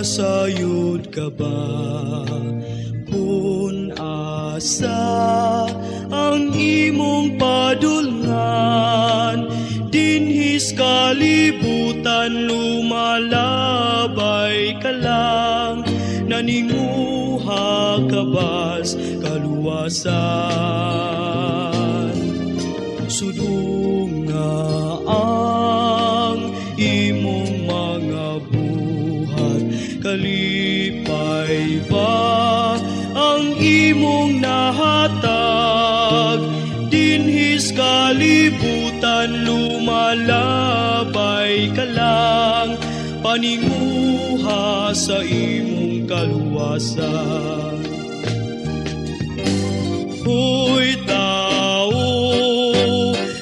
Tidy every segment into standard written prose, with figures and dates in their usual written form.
nasayod ka ba? Kun asa ang imong padulngan, dinhis kalibutan lumalabay ka lang, naninguha ka bas kaluwasan. Sudong nga ang imong mga buhat, kalipay ba ang imong nahatag, dinhis kalibutan lumalabay ka lang, paninguha sa imong kaluwasan. Hoy tao,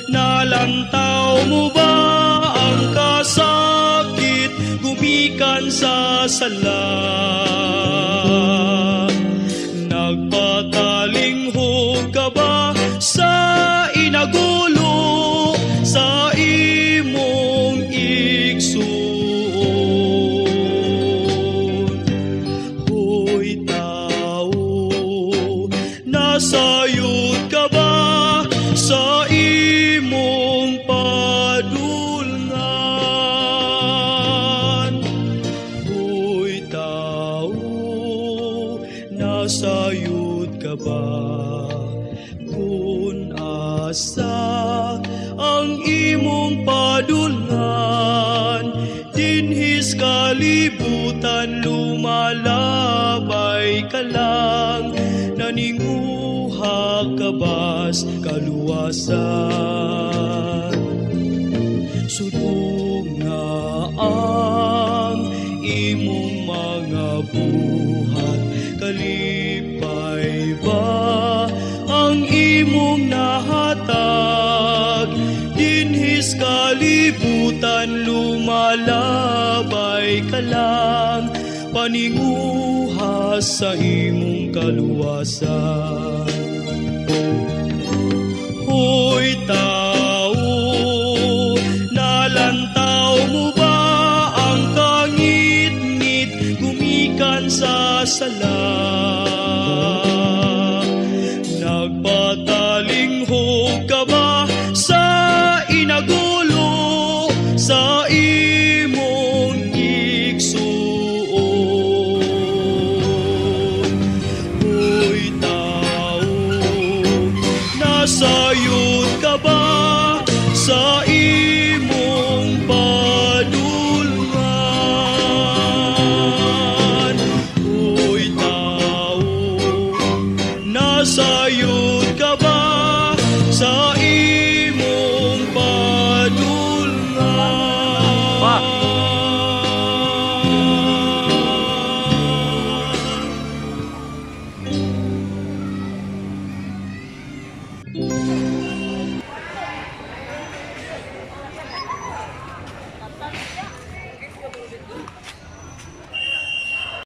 nalantaw mo ba ang kasakit gumikan sa sala? Nagpakalinghog ka ba sa inagulo sa imong igsoon? Hoy tao, nasayod ka ba sa imong padulngan? Hoy tao, nasayod ka ba? Kun asa ang imong padulngan, dinhis kalibutan lumalabay ka lang, naninguha ka bas kaluwasan. Sudong nga ang imong mga buhat, kalipay ba ang imong nahatag, dinhis kalibutan lumalabay ka lang, paninguha sa imong kaluwasan. Hoy tao, nalantaw mo ba ang kangit-ngit gumikan sa sala? Nagpatalinghog ka ba sa inagulo sa imong igsoon? Hoy tao, nasayod ka ba sa